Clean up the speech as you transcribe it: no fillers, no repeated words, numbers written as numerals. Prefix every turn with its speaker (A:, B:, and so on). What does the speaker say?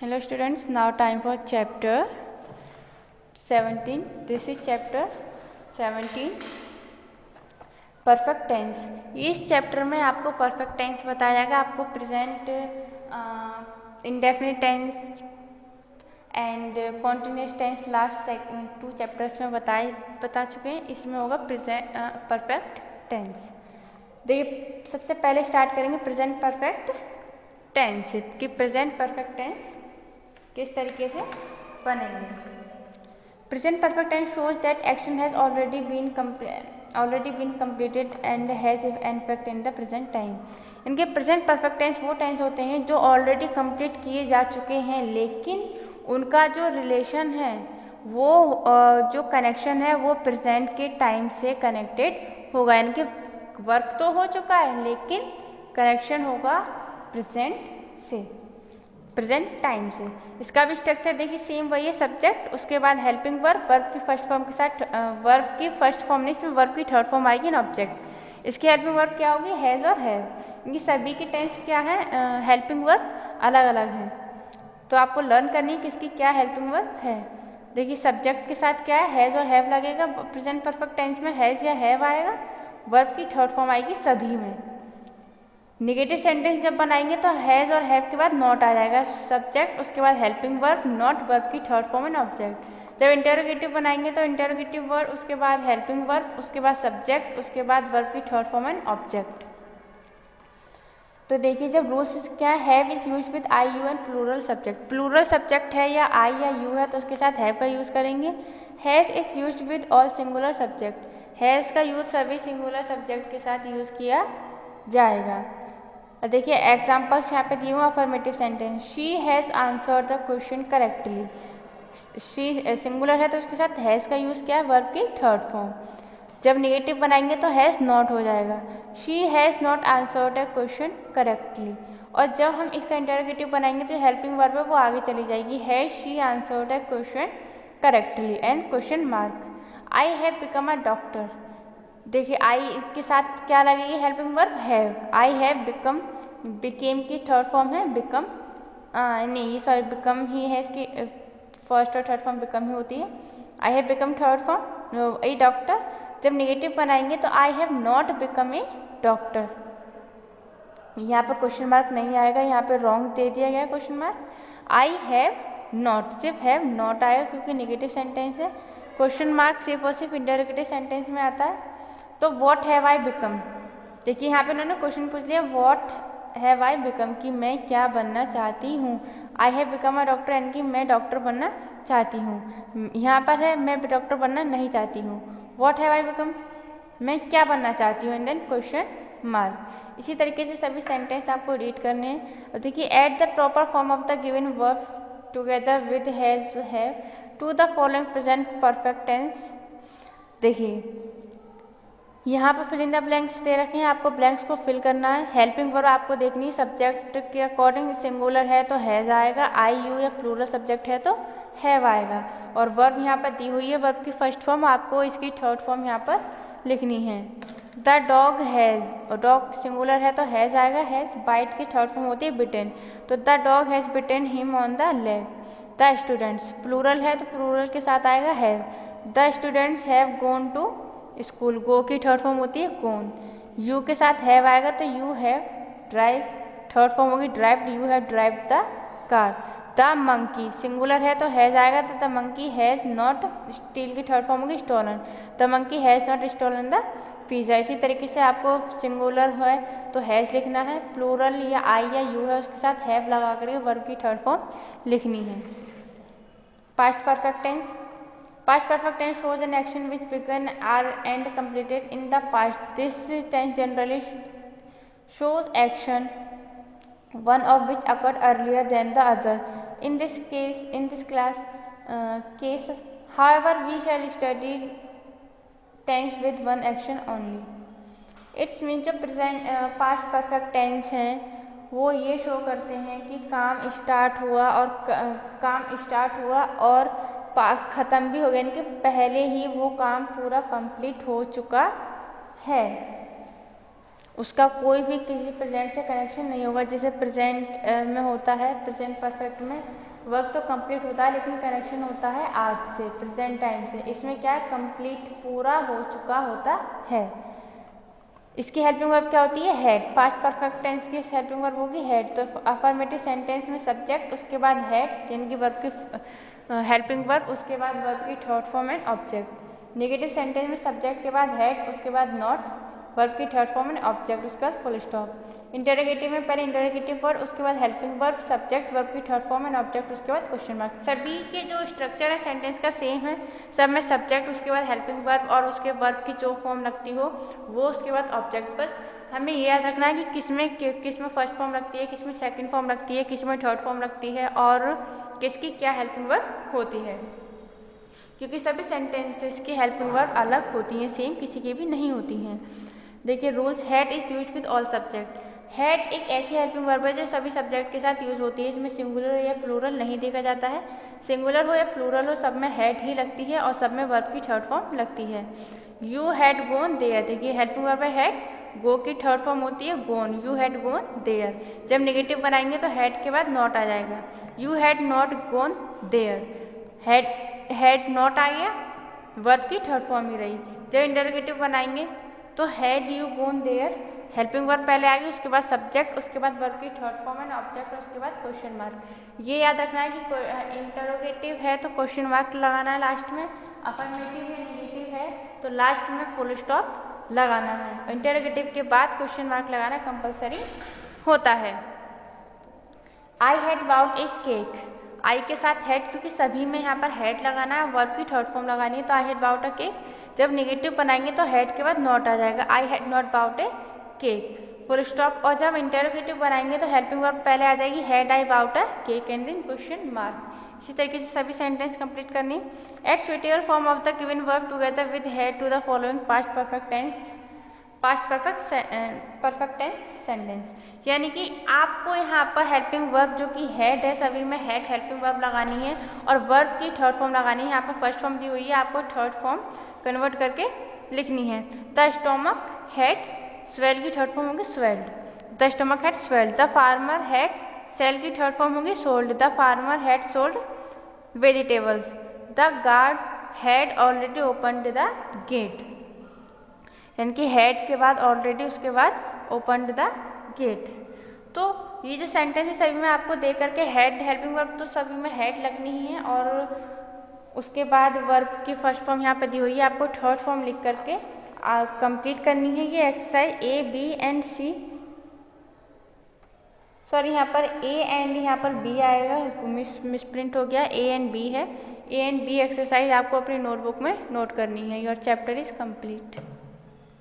A: Hello students, now time for chapter 17. This is chapter 17 perfect tense. इस chapter में आपको perfect tense बताया जाएगा। आपको present, indefinite tense and continuous tense last 2 chapters में बता चुके हैं। इसमें होगा प्रेजेंट परफेक्ट टेंस। देखिए, सबसे पहले स्टार्ट करेंगे प्रेजेंट परफेक्ट टेंस कि प्रेजेंट परफेक्ट टेंस किस तरीके से बनेंगे। Present perfect tense shows that action has already been completed and has an effect in the present time. इनके प्रेजेंट परफेक्ट टेंस वो टेंस होते हैं जो ऑलरेडी कंप्लीट किए जा चुके हैं, लेकिन उनका जो रिलेशन है, वो जो कनेक्शन है, वो प्रेजेंट के टाइम से कनेक्टेड होगा। इनके वर्क तो हो चुका है लेकिन कनेक्शन होगा प्रेजेंट से, प्रेजेंट टाइम से। इसका भी स्ट्रक्चर देखिए सेम वही है। सब्जेक्ट, उसके बाद हेल्पिंग वर्ब, वर्ब की फर्स्ट फॉर्म के साथ वर्ब की फर्स्ट फॉर्म नहीं, इसमें वर्ब की थर्ड फॉर्म आएगी ना ऑब्जेक्ट। इसकी हेल्पिंग वर्ब क्या होगी? हैज़ और हैव। इनकी सभी की टेंस क्या है? हेल्पिंग वर्ब अलग अलग है, तो आपको लर्न करनी है किसकी क्या हेल्पिंग वर्ब है। देखिए, सब्जेक्ट के साथ क्या है? हैज़ और हैव लगेगा। प्रेजेंट परफेक्ट टेंस में हैज़ या हैव आएगा। वर्ब की थर्ड फॉर्म आएगी सभी में। नेगेटिव सेंटेंस जब बनाएंगे तो हैज़ और हैव के बाद नॉट आ जाएगा। सब्जेक्ट, उसके बाद हेल्पिंग वर्ब, नॉट, वर्ब की थर्ड फॉर्म एंड ऑब्जेक्ट। जब इंटेरोगेटिव बनाएंगे तो इंटेरोगेटिव वर्ब, उसके बाद हेल्पिंग वर्ब, उसके बाद सब्जेक्ट, उसके बाद वर्ब की थर्ड फॉर्म एंड ऑब्जेक्ट। तो देखिए, जब रूल्स क्या है, have is use with I you and plural subject. Plural subject है या आई या यू है तो उसके साथ हैव का यूज करेंगे। Has is use with all singular subject. Has का यूज सभी सिंगुलर सब्जेक्ट के साथ यूज किया जाएगा। देखिए, एग्जाम्पल्स यहाँ पे दिए हुए। Affirmative sentence, she has answered the question correctly. She singular है तो उसके साथ हैज़ का यूज़ किया है, वर्ब की थर्ड फॉर्म। जब नेगेटिव बनाएंगे तो हैज़ नॉट हो जाएगा। She has not answered the question correctly. और जब हम इसका इंटरोगेटिव बनाएंगे तो हेल्पिंग वर्ब है वो आगे चली जाएगी। Has she answered the question correctly and question mark. I have become a doctor. देखिए, आई के साथ क्या लगेगी? Helping verb have. I have become, became की थर्ड फॉर्म है बिकम, नहीं सॉरी, बिकम ही है इसकी फर्स्ट और थर्ड फॉर्म बिकम ही होती है। I have become third form A doctor. जब नेगेटिव बनाएंगे तो I have not become a doctor. यहाँ पे क्वेश्चन मार्क नहीं आएगा, यहाँ पे रॉन्ग दे दिया गया question mark. I have not, सिर्फ हैव नॉट आएगा क्योंकि नेगेटिव सेंटेंस है। क्वेश्चन मार्क सिर्फ और सिर्फ इंटरोगेटिव सेंटेंस में आता है। तो वॉट हैव आई बिकम, देखिए यहाँ पे उन्होंने क्वेश्चन पूछ लिया वॉट हैव आई बिकम कि मैं क्या बनना चाहती हूँ। I have become a doctor यानी कि मैं डॉक्टर बनना चाहती हूँ। यहाँ पर है मैं डॉक्टर बनना नहीं चाहती हूँ। वॉट हैव आई बिकम, मैं क्या बनना चाहती हूँ, एंड देन क्वेश्चन मार्क। इसी तरीके से सभी सेंटेंस आपको रीड करने हैं। और देखिए, add the proper form of the given verb together with has have to the following present perfect tense. देखिए, यहाँ पे फिल इन द ब्लैंक्स दे रखे हैं, आपको ब्लैंक्स को फिल करना है। हेल्पिंग वर्ब आपको देखनी है। सब्जेक्ट के अकॉर्डिंग सिंगुलर है तो हैज़ आएगा, आई यू या प्लूरल सब्जेक्ट है तो हैव आएगा। और वर्ब यहाँ पर दी हुई है, वर्ब की फर्स्ट फॉर्म, आपको इसकी थर्ड फॉर्म यहाँ पर लिखनी है। द डॉग हैज़, और डॉग सिंगुलर है तो हैज़ आएगा। हैज़ बाइट की थर्ड फॉर्म होती है बिटेन, तो the dog has bitten him on the leg. The students plural है तो प्लूरल के साथ आएगा have. The students have gone to school, go की थर्ड फॉर्म होती है गोन। यू के साथ हैव आएगा तो you have drive, third form होगी drive, you have drive the car. The monkey singular है तो हैज आएगा, तो the monkey has not, steal की थर्ड फॉर्म होगी stolen, the monkey has not stolen the pizza. इसी तरीके से आपको सिंगुलर है तो हैज लिखना है, प्लूरल या आई या यू है उसके साथ हैव लगा करके वर्ब की थर्ड फॉर्म लिखनी है। Past perfect tense, past perfect tense shows an action which began or and completed in the past. This tense generally shows action, one of which occurred earlier than the other. In this class case, however, we shall study tense with one action only. It's means जो present past perfect tense हैं वो ये show करते हैं कि काम start हुआ और ख़त्म भी हो गया, यानी कि पहले ही वो काम पूरा कंप्लीट हो चुका है, उसका कोई भी किसी प्रेजेंट से कनेक्शन नहीं होगा। जैसे प्रेजेंट में होता है, प्रेजेंट परफेक्ट में वर्क तो कंप्लीट होता है लेकिन कनेक्शन होता है आज से, प्रेजेंट टाइम से। इसमें क्या है, कंप्लीट पूरा हो चुका होता है। इसकी हेल्पिंग वर्ब क्या होती है, हैड। पास्ट परफेक्ट टेंस की हेल्पिंग वर्ब होगी हैड। तो अफर्मेटिव सेंटेंस में सब्जेक्ट, उसके बाद हैड यानी कि वर्ब की हेल्पिंग वर्ब, उसके बाद वर्ब की third form and object. Negative sentence में सब्जेक्ट के बाद हैड, उसके बाद नॉट, वर्ब की थर्ड फॉर्म एंड ऑब्जेक्ट, उसके बाद फुल स्टॉप। इंटरोगेटिव में पहले इंटरोगेटिव वर्ड, उसके बाद हेल्पिंग वर्ब, सब्जेक्ट, वर्ब की थर्ड फॉर्म एंड ऑब्जेक्ट, उसके बाद क्वेश्चन मार्क। सभी के जो स्ट्रक्चर है सेंटेंस का सेम है, सब में सब्जेक्ट, उसके बाद हेल्पिंग वर्ब और उसके वर्ब की जो फॉर्म लगती हो वो, उसके बाद ऑब्जेक्ट। बस हमें ये याद रखना है कि किस में फर्स्ट फॉर्म लगती है, किस में सेकेंड फॉर्म लगती है, किस में थर्ड फॉर्म लगती है और किसकी क्या हेल्पिंग वर्ब होती है, क्योंकि सभी सेंटेंसेस की हेल्पिंग वर्ब अलग होती हैं, सेम किसी की भी नहीं होती हैं। देखिए rules, had is used with all subject. Had एक ऐसी हेल्पिंग वर्ब है जो सभी सब्जेक्ट के साथ यूज होती है, इसमें सिंगुलर या प्लूरल नहीं देखा जाता है। सिंगुलर हो या प्लूरल हो, सब में हैड ही लगती है और सब में वर्ब की थर्ड फॉर्म लगती है। यू हैड गोन देयर, देखिए हेल्पिंग वर्ब है हैड, गो की थर्ड फॉर्म होती है gone, you had gone there. जब नेगेटिव बनाएंगे तो हैड के बाद नॉट आ जाएगा, you had not gone there. Had not आ गया, वर्ब की थर्ड फॉर्म ही रही। जब इंटरोगेटिव बनाएंगे तो had you gone there, helping verb पहले आ गई, उसके बाद सब्जेक्ट, उसके बाद वर्ब की थर्ड फॉर्म एंड ऑब्जेक्ट, उसके बाद क्वेश्चन मार्क। ये याद रखना है कि इंटरोगेटिव है तो क्वेश्चन मार्क लगाना है लास्ट में, अफर्मेटिव है नेगेटिव है तो लास्ट में फुल स्टॉप लगाना है। इंटरोगेटिव के बाद क्वेश्चन मार्क लगाना कंपलसरी होता है। I had bought a cake, I के साथ हैड, क्योंकि सभी में यहाँ पर हैड लगाना है, वर्ब की थर्ड फॉर्म लगानी है, तो I had bought a cake. जब नेगेटिव बनाएंगे तो हैड के बाद नॉट आ जाएगा, I had not bought a cake, full stop. और जब इंटरोगेटिव बनाएंगे तो हेल्पिंग वर्ब पहले आ जाएगी had I bought a cake and then question mark. इसी तरीके से सभी सेंटेंस कंप्लीट करनी। Add suitable form of the given verb together with had to the following past perfect tense, past perfect tense sentence. यानी कि आपको यहाँ पर हेल्पिंग वर्ब जो कि हैड है, सभी में हैड हेल्पिंग वर्ब लगानी है और वर्ब की थर्ड फॉर्म लगानी है। यहाँ पर फर्स्ट फॉर्म दी हुई है, आपको थर्ड फॉर्म कन्वर्ट करके लिखनी है। द स्टोमक हैड, स्वेल की थर्ड फॉर्म होगी swelled, the stomach had swelled. The farmer had, sell की थर्ड फॉर्म होगी sold, the farmer had sold vegetables. The guard had already opened the gate, यानी कि had के बाद already, उसके बाद ओपनड द गेट। तो ये जो सेंटेंस है सभी में आपको दे करके हैड हेल्पिंग वर्ब तो सभी में हैड लगनी ही है और उसके बाद वर्ब की फर्स्ट फॉर्म यहाँ पर दी हुई है, आपको थर्ड फॉर्म लिख करके कंप्लीट करनी है। ये exercise A B and C, sorry यहाँ पर ए एंड यहाँ पर बी आएगा, मिसप्रिंट हो गया, ए एंड बी है। ए एंड बी एक्सरसाइज आपको अपनी नोटबुक में नोट करनी है। Your chapter is complete.